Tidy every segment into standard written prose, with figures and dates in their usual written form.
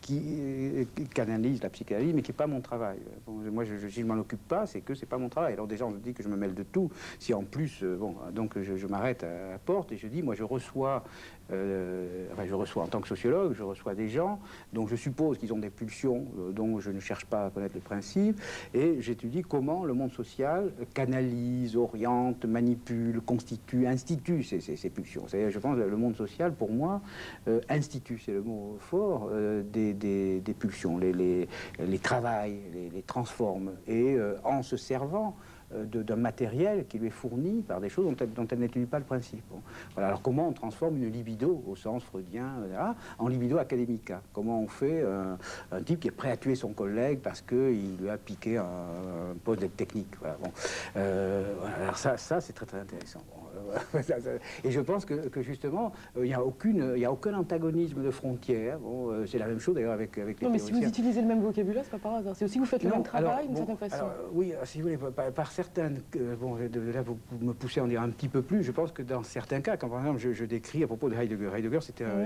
qui canalise la psychanalyse, mais qui n'est pas mon travail. Bon, moi, si je ne m'en occupe pas, c'est que c'est pas mon travail. Alors déjà, on me dit que je me mêle de tout. Si en plus, bon, donc je m'arrête à la porte et je dis, moi, je reçois en tant que sociologue, je reçois des gens, donc je suppose qu'ils ont des pulsions dont je ne cherche pas à connaître le principe, et j'étudie comment le monde social canalise, oriente, manipule, constitue, institue ces pulsions. Je pense que le monde social, pour moi, institue, c'est le mot fort, des pulsions, les travaille, les transforme, et en se servant d'un matériel qui lui est fourni par des choses dont elle n'étudie pas le principe. Bon. Voilà. Alors comment on transforme une libido, au sens freudien, en libido académica? Comment on fait un type qui est prêt à tuer son collègue parce qu'il lui a piqué un poste technique? Voilà. Bon. Voilà. Alors ça c'est très très intéressant. Bon. Et je pense que justement, il n'y a aucun antagonisme de frontières. Bon, c'est la même chose d'ailleurs avec les Non, mais si vous utilisez le même vocabulaire, c'est pas par hasard. C'est aussi que vous faites le même travail d'une certaine façon. Oui, si vous voulez, par certaines... bon, là, vous me poussez à en dire un petit peu plus. Je pense que dans certains cas, quand par exemple je décris à propos de Heidegger,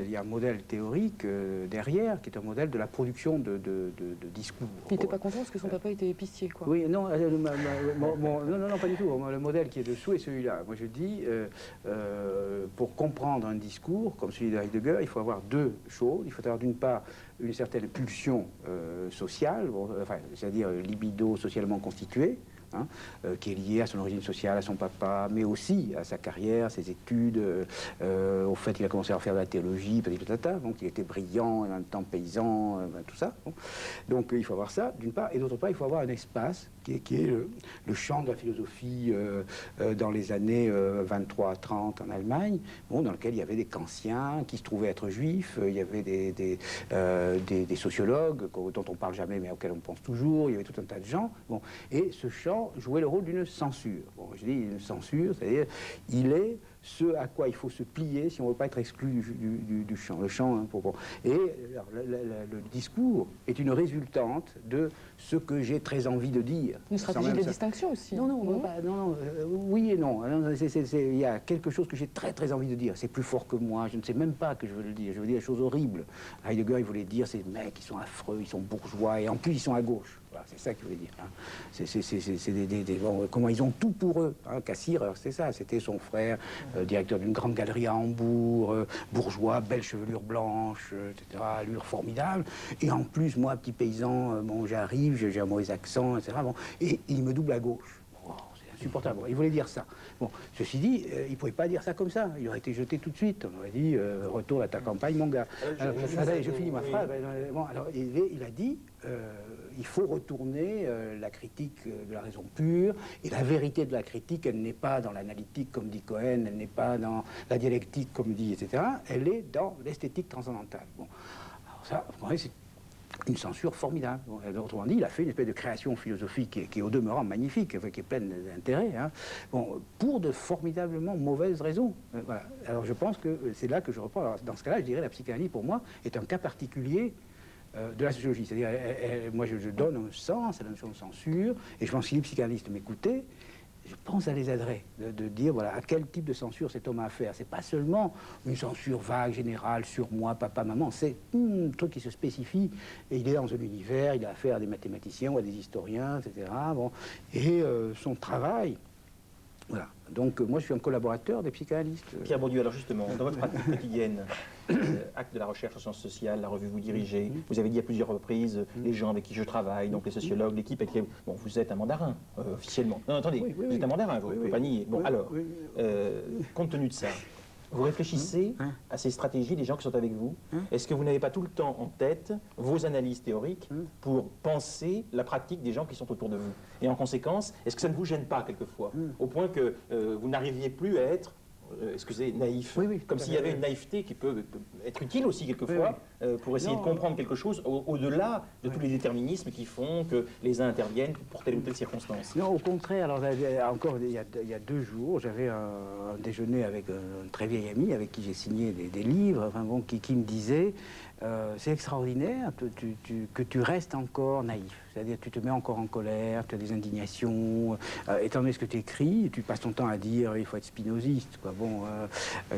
il y a un modèle théorique derrière, qui est un modèle de la production de discours. Il n'était pas content parce que son papa était épicier, quoi. Oui, non, non, pas du tout. Le modèle qui est dessous est celui-là. Moi, je dis, pour comprendre un discours comme celui de Heidegger, il faut avoir deux choses. Il faut avoir d'une part une certaine pulsion sociale, c'est-à-dire libido socialement constituée, hein, qui est liée à son origine sociale, à son papa, mais aussi à sa carrière, ses études, au fait qu'il a commencé à faire de la théologie, donc il était brillant, et en même temps paysan, tout ça. Bon. Donc il faut avoir ça, d'une part, et d'autre part, il faut avoir un espace qui est le champ de la philosophie dans les années 23-30 en Allemagne, bon, dans lequel il y avait des kantiens qui se trouvaient être juifs, il y avait des sociologues dont on parle jamais mais auxquels on pense toujours, il y avait tout un tas de gens, bon, et ce champ jouait le rôle d'une censure. Bon, je dis une censure, c'est-à-dire il est ce à quoi il faut se plier si on ne veut pas être exclu du champ. Le champ, hein, bon. Et alors, le discours est une résultante de ce que j'ai très envie de dire. Une stratégie de distinction aussi. Oui et non. Il y a quelque chose que j'ai très très envie de dire. C'est plus fort que moi. Je ne sais même pas que je veux le dire. Je veux dire des choses horribles. Heidegger, il voulait dire ces mecs, ils sont affreux, ils sont bourgeois, et en plus ils sont à gauche. Voilà, c'est ça qu'il voulait dire. Hein. C'est comment ils ont tout pour eux. Hein. Cassirer, c'est ça. C'était son frère, directeur d'une grande galerie à Hambourg, bourgeois, belle chevelure blanche, etc., allure formidable. Et en plus, moi, petit paysan, bon, j'arrive, j'ai un mauvais accent, etc. Bon, et il me double à gauche. Oh, c'est insupportable. Bon, il voulait dire ça. Bon, ceci dit, il ne pouvait pas dire ça comme ça. Il aurait été jeté tout de suite. On aurait dit, retourne à ta campagne, mon gars. Je finis ma phrase. Bon, alors, il a dit, il faut retourner la critique de la raison pure, et la vérité de la critique, elle n'est pas dans l'analytique, comme dit Cohen, elle n'est pas dans la dialectique, comme dit, etc. Elle est dans l'esthétique transcendantale. Bon, alors ça, vous voyez, c'est une censure formidable. Bon, autrement dit, il a fait une espèce de création philosophique qui est au demeurant magnifique, qui est pleine d'intérêt, hein, bon, pour de formidablement mauvaises raisons. Voilà. Alors je pense que c'est là que je reprends. Alors, dans ce cas-là, je dirais que la psychanalyse, pour moi, est un cas particulier de la sociologie. C'est-à-dire, moi, je donne un sens à la notion de censure, et je pense que si les psychanalystes m'écoutaient, je pense à les aiderait, de dire, voilà, à quel type de censure cet homme a affaire. C'est pas seulement une censure vague, générale, sur moi, papa, maman, c'est un truc qui se spécifie, et il est dans un univers, il a affaire à des mathématiciens ou à des historiens, etc. Bon. Et son travail, voilà. Donc moi je suis un collaborateur des psychanalystes. Pierre Bourdieu, alors justement, dans votre pratique quotidienne, acte de la recherche en sciences sociales, la revue vous dirigez, vous avez dit à plusieurs reprises, les gens avec qui je travaille, donc les sociologues, l'équipe avec qui... Bon, vous êtes un mandarin, officiellement. Non, attendez, vous êtes un mandarin, vous ne pouvez pas nier. Bon, alors, compte tenu de ça, vous réfléchissez à ces stratégies des gens qui sont avec vous. Est-ce que vous n'avez pas tout le temps en tête vos analyses théoriques pour penser la pratique des gens qui sont autour de vous? Et en conséquence, est-ce que ça ne vous gêne pas quelquefois, au point que vous n'arriviez plus à être, excusez, naïf, comme s'il y avait une naïveté qui peut être utile aussi quelquefois pour essayer de comprendre quelque chose au-delà de tous les déterminismes qui font que les uns interviennent pour telle ou telle circonstance? Non, au contraire. Alors, encore il y a 2 jours, j'avais un déjeuner avec un très vieil ami avec qui j'ai signé des livres, enfin, bon, qui me disait c'est extraordinaire que tu restes encore naïf. C'est-à-dire que tu te mets encore en colère, tu as des indignations. Étant donné ce que tu écris, tu passes ton temps à dire il faut être spinoziste, quoi. Bon,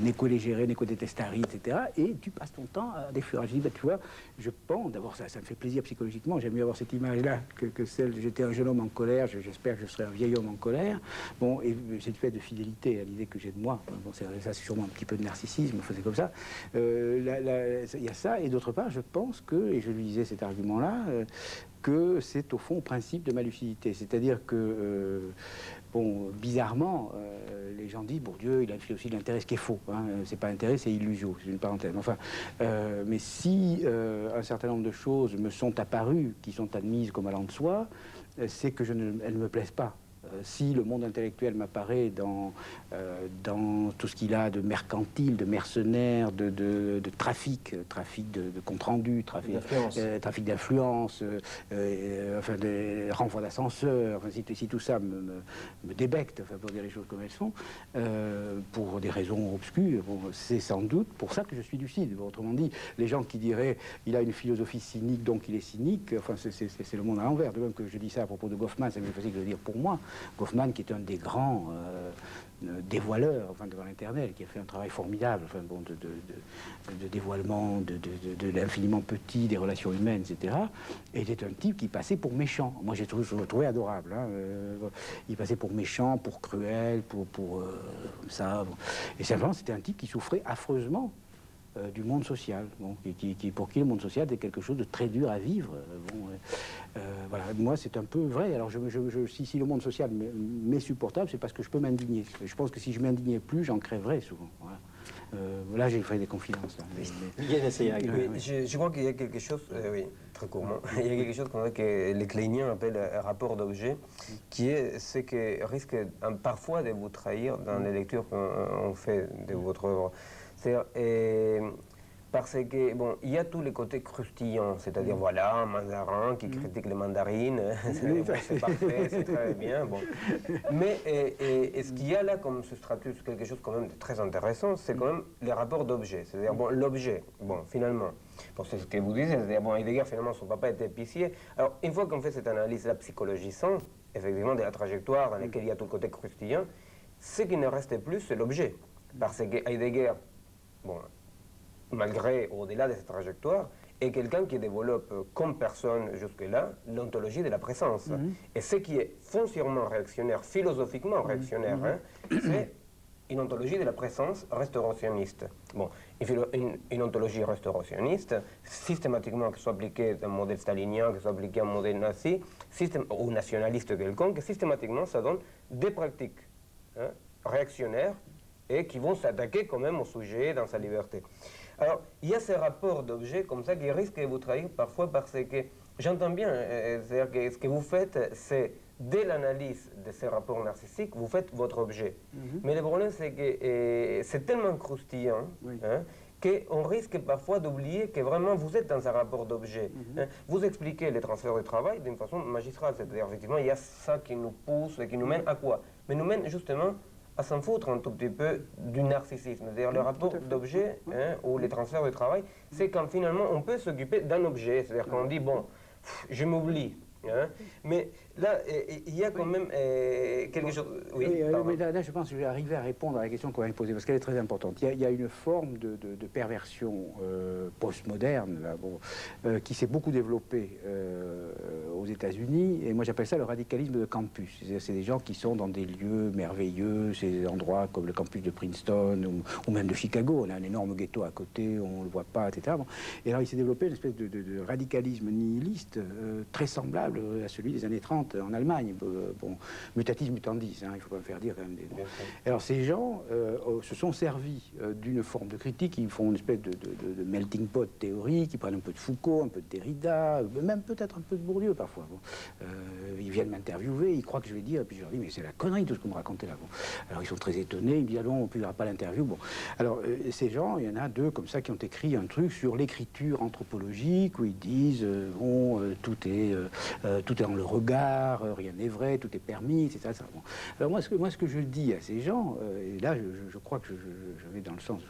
Neco légere, Neco detestari, etc. Et tu passes ton temps à déflorer. Je dis, bah, tu vois, je pense, d'abord, ça me fait plaisir psychologiquement. J'aime mieux avoir cette image-là que celle j'étais un jeune homme en colère. J'espère que je serai un vieil homme en colère. Bon, et j'ai une espèce de fidélité à l'idée que j'ai de moi. Bon, ça, c'est sûrement un petit peu de narcissisme, c'est comme ça. Il y a ça. Et d'autre part, je pense que, et je lui disais cet argument-là, que c'est au fond le principe de ma lucidité. C'est-à-dire que, bon, bizarrement, les gens disent, bon Dieu, il a une philosophie de l'intérêt, ce qui est faux. Hein, c'est pas intérêt, c'est illusion, c'est une parenthèse. Enfin, mais si un certain nombre de choses me sont apparues, qui sont admises comme allant de soi, c'est que elles ne me plaisent pas. Si le monde intellectuel m'apparaît dans tout ce qu'il a de mercantile, de mercenaire, de trafic de compte-rendu, trafic d'influence, enfin, des renvois d'ascenseurs, enfin, si tout ça me débecte, enfin, pour dire les choses comme elles sont, pour des raisons obscures, bon, c'est sans doute pour ça que je suis lucide. Bon, autrement dit, les gens qui diraient il a une philosophie cynique, donc il est cynique, enfin, c'est le monde à l'envers. De même que je dis ça à propos de Goffman, c'est plus facile de le dire pour moi. Goffman, qui est un des grands dévoileurs, enfin, devant l'Internet, qui a fait un travail formidable, enfin, bon, de dévoilement de l'infiniment petit des relations humaines, etc., était un type qui passait pour méchant. Moi, je le trouvais adorable. Hein, il passait pour méchant, pour cruel, pour ça. Bon. Et simplement, c'était un type qui souffrait affreusement du monde social, bon, pour qui le monde social est quelque chose de très dur à vivre. Bon, voilà, moi c'est un peu vrai. Alors si le monde social m'est supportable, c'est parce que je peux m'indigner. Je pense que si je m'indignais plus, j'en crèverais souvent. Voilà. Là, j'ai fait des confidences. Là, je crois qu'il y a quelque chose, oui, très courtement, il y a quelque chose que les Kleiniens appellent un rapport d'objet, qui est ce qui risque parfois de vous trahir dans les lectures qu'on fait de votre œuvre. Parce que, bon, il y a tous les côtés croustillants, c'est-à-dire, voilà, un mandarin qui critique les mandarines, c'est parfait, c'est très bien, bon. Mais ce qu'il y a là comme ce stratus, quelque chose quand même de très intéressant, c'est quand même les rapports d'objets. C'est-à-dire, bon, l'objet, bon, finalement, bon, c'est ce que vous disiez, c'est-à-dire, bon, Heidegger, finalement, son papa était épicier. Alors, une fois qu'on fait cette analyse-là psychologisante, effectivement, de la trajectoire dans laquelle il y a tout le côté croustillant, ce qui ne restait plus, c'est l'objet. Parce que Heidegger, bon, malgré, au-delà de cette trajectoire, est quelqu'un qui développe comme personne jusque-là l'ontologie de la présence. Et ce qui est foncièrement réactionnaire, philosophiquement réactionnaire, hein, c'est une ontologie de la présence restaurationniste. Bon, une ontologie restaurationniste, systématiquement, que ce soit appliquée à un modèle stalinien, que ce soit appliquée à un modèle nazi, ou nationaliste quelconque, systématiquement, ça donne des pratiques hein, réactionnaires et qui vont s'attaquer quand même au sujet dans sa liberté. Alors, il y a ces rapports d'objets comme ça qui risquent de vous trahir parfois parce que, j'entends bien, c'est-à-dire que ce que vous faites, c'est, dès l'analyse de ces rapports narcissiques, vous faites votre objet. Mais le problème, c'est que c'est tellement croustillant hein, qu'on risque parfois d'oublier que vraiment vous êtes dans un rapport d'objet. Hein. Vous expliquez les transferts de travail d'une façon magistrale, c'est-à-dire effectivement, il y a ça qui nous pousse et qui nous mène à quoi? Mais nous mène justement à s'en foutre un tout petit peu du narcissisme. C'est-à-dire le rapport d'objet hein, ou les transferts de travail, c'est quand finalement on peut s'occuper d'un objet. C'est-à-dire qu'on dit, bon, je m'oublie. Hein, mais là, il y a quand même quelque chose... Oui, mais là, je pense que je vais arriver à répondre à la question qu'on va me poser, parce qu'elle est très importante. Il y a une forme de perversion postmoderne là, bon, qui s'est beaucoup développée aux États-Unis, et moi j'appelle ça le radicalisme de campus. C'est des gens qui sont dans des lieux merveilleux, ces endroits comme le campus de Princeton ou même de Chicago. On a un énorme ghetto à côté, on ne le voit pas, etc. Bon. Et alors il s'est développé une espèce de radicalisme nihiliste très semblable à celui des années 30 en Allemagne. Bon, mutatis mutandis, hein, il ne faut pas me faire dire quand même des... Bon. Alors ces gens se sont servis d'une forme de critique, ils font une espèce de melting pot théorique, ils prennent un peu de Foucault, un peu de Derrida, même peut-être un peu de Bourdieu parfois. fois. Bon. Ils viennent m'interviewer, ils croient que je vais dire, et puis je leur dis, mais c'est la connerie tout ce que vous me racontez là. Bon. Alors ils sont très étonnés, ils me disent, ah non, on ne publiera pas l'interview. Bon. Alors ces gens, il y en a 2 comme ça qui ont écrit un truc sur l'écriture anthropologique, où ils disent, tout est dans le regard, rien n'est vrai, tout est permis, etc. Bon. Alors moi, ce que je dis à ces gens, et là je crois que je vais dans le sens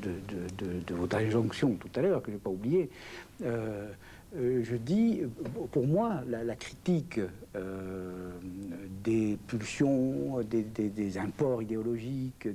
de votre injonction tout à l'heure, que je n'ai pas oublié, je dis, pour moi, la critique des pulsions, des imports idéologiques,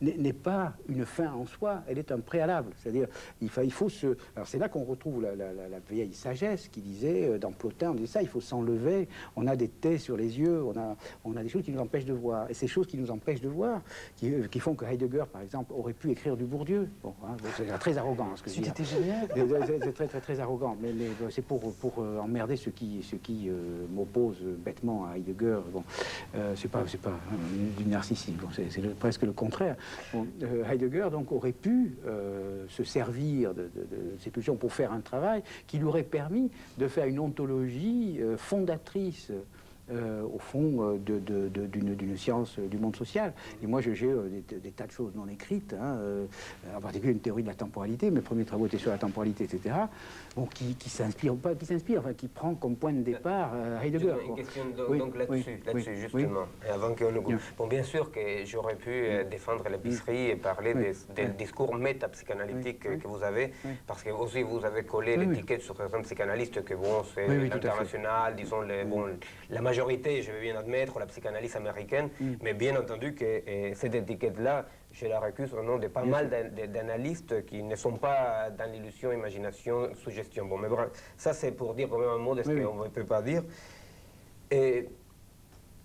n'est pas une fin en soi, elle est un préalable. C'est-à-dire, il faut se... Alors c'est là qu'on retrouve la vieille sagesse qui disait, dans Plotin, on disait ça, il faut s'enlever, on a des tais sur les yeux, on a des choses qui nous empêchent de voir. Et ces choses qui nous empêchent de voir, qui font que Heidegger, par exemple, aurait pu écrire du Bourdieu. Bon, hein, c'est très arrogant, ce que je dis. C'était génial. C'est très arrogant, mais c'est pour emmerder ceux qui m'opposent bêtement à Heidegger. Bon, c'est pas du narcissisme, bon, c'est presque le contraire. Bon, Heidegger donc aurait pu se servir de ces pulsions pour faire un travail qui lui aurait permis de faire une ontologie fondatrice. Au fond d'une science du monde social. Et moi, j'ai des tas de choses non écrites, hein, en particulier une théorie de la temporalité. Mes premiers travaux étaient sur la temporalité, etc. Bon, qui s'inspire, enfin, qui prend comme point de départ Heidegger. Une question Oui, donc là-dessus, justement. Et avant qu'on le coupe. Bon, bien sûr que j'aurais pu défendre l'épicerie et parler des discours métapsychanalytiques que vous avez, parce que aussi vous avez collé l'étiquette sur certains psychanalystes que bon, c'est l'international, disons, la majorité, je vais bien admettre, la psychanalyse américaine, mais bien entendu que cette étiquette-là, je la récuse au nom de pas mal d'analystes qui ne sont pas dans l'illusion, imagination, suggestion. Bon, mais bref, ça c'est pour dire quand même un mot de ce qu'on ne peut pas dire. Et,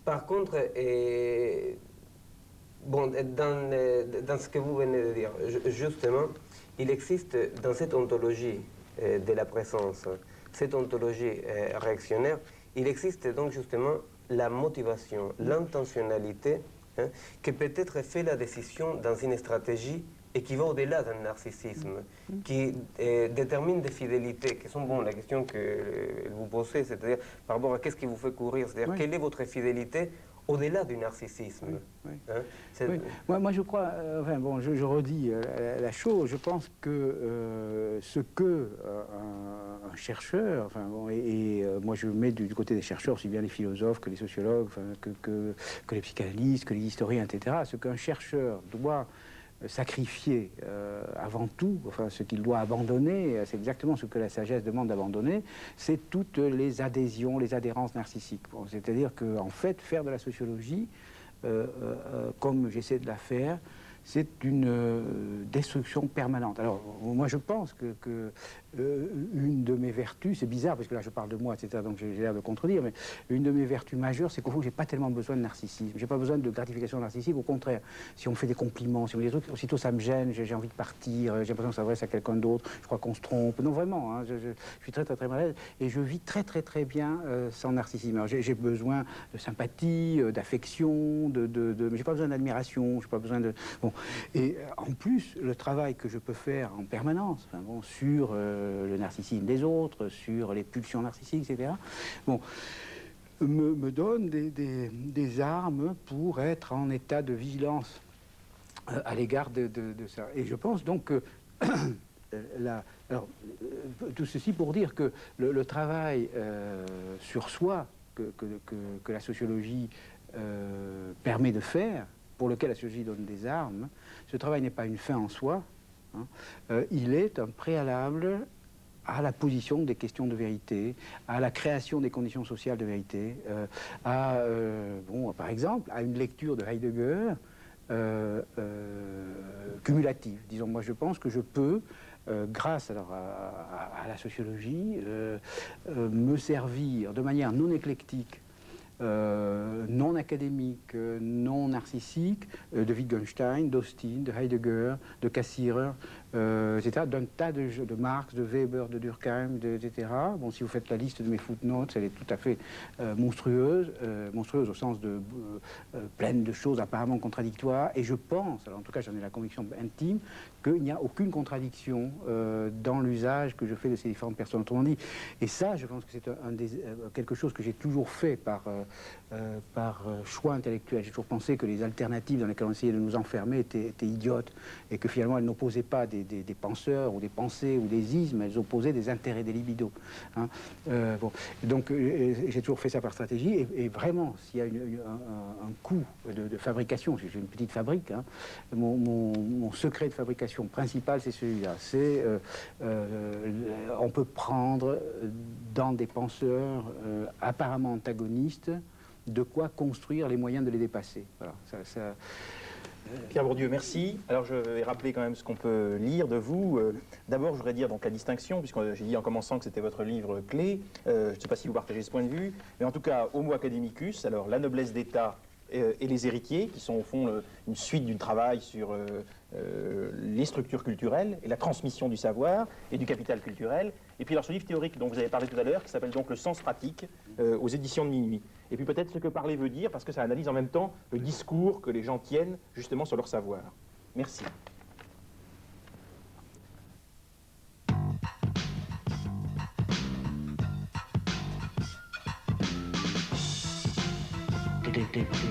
par contre, bon, dans ce que vous venez de dire, justement, il existe dans cette ontologie de la présence, cette ontologie réactionnaire, il existe donc justement la motivation, l'intentionnalité, hein, qui peut-être fait la décision dans une stratégie et qui va au-delà d'un narcissisme, qui détermine des fidélités, qui sont, bon, la question que vous posez, c'est-à-dire par rapport à qu'est-ce qui vous fait courir, c'est-à-dire quelle est votre fidélité au-delà du narcissisme. Hein, moi, je crois, enfin bon, je redis la chose, je pense que ce que un chercheur, enfin bon, moi je mets du côté des chercheurs, aussi bien les philosophes que les sociologues, enfin, que les psychanalystes, que les historiens, etc., ce qu'un chercheur doit sacrifier avant tout, enfin ce qu'il doit abandonner, c'est exactement ce que la sagesse demande d'abandonner, c'est toutes les adhésions, les adhérences narcissiques. Bon, c'est-à-dire qu'en fait, faire de la sociologie, comme j'essaie de la faire, c'est une destruction permanente. Alors, moi, je pense que une de mes vertus, c'est bizarre, parce que là, je parle de moi, etc., donc j'ai l'air de contredire, mais une de mes vertus majeures, c'est qu'au fond, j'ai pas tellement besoin de narcissisme. J'ai pas besoin de gratification narcissique, au contraire. Si on me fait des compliments, si on me dit des trucs, aussitôt ça me gêne, j'ai envie de partir, j'ai l'impression que ça s'adresse à quelqu'un d'autre, je crois qu'on se trompe. Non, vraiment, hein, je suis très mal à l'aise, et je vis très bien sans narcissisme. Alors, j'ai besoin de sympathie, d'affection, mais j'ai pas besoin d'admiration, j'ai pas besoin de... Bon. Et en plus, le travail que je peux faire en permanence, enfin, bon, sur le narcissisme des autres, sur les pulsions narcissiques, etc., bon, me donne des armes pour être en état de vigilance à l'égard de ça. Et je pense donc que tout ceci pour dire que le travail sur soi que la sociologie permet de faire, pour lequel la sociologie donne des armes, ce travail n'est pas une fin en soi, hein, il est un préalable à la position des questions de vérité, à la création des conditions sociales de vérité, par exemple, à une lecture de Heidegger cumulative. Disons, moi je pense que je peux, grâce à la sociologie, me servir de manière non éclectique, non académique, non narcissique, de Wittgenstein, d'Austin, de Heidegger, de Cassirer, etc., d'un tas de Marx, de Weber, de Durkheim, etc. Bon, si vous faites la liste de mes footnotes, elle est tout à fait monstrueuse, monstrueuse au sens de pleine de choses apparemment contradictoires, et je pense, alors en tout cas j'en ai la conviction intime, qu'il n'y a aucune contradiction dans l'usage que je fais de ces différentes personnes. Autrement dit, et ça, je pense que c'est quelque chose que j'ai toujours fait par choix intellectuel. J'ai toujours pensé que les alternatives dans lesquelles on essayait de nous enfermer étaient idiotes, et que finalement elles n'opposaient pas des penseurs ou des pensées ou des ismes, elles opposaient des intérêts, des libidos. Hein. Bon. Donc j'ai toujours fait ça par stratégie, et vraiment, s'il y a un coût de fabrication, j'ai une petite fabrique, hein, mon secret de fabrication principal, c'est celui-là. C'est on peut prendre dans des penseurs apparemment antagonistes de quoi construire les moyens de les dépasser. Voilà. Pierre Bourdieu, merci. Alors je vais rappeler quand même ce qu'on peut lire de vous. D'abord, je voudrais dire donc la distinction, puisque j'ai dit en commençant que c'était votre livre clé. Je ne sais pas si vous partagez ce point de vue, mais en tout cas, Homo Academicus, alors la noblesse d'État et les héritiers, qui sont au fond une suite du travail sur les structures culturelles et la transmission du savoir et du capital culturel. Et puis alors ce livre théorique dont vous avez parlé tout à l'heure, qui s'appelle donc Le sens pratique, aux éditions de Minuit. Et puis peut-être ce que parler veut dire, parce que ça analyse en même temps le discours que les gens tiennent justement sur leur savoir. Merci. Détective.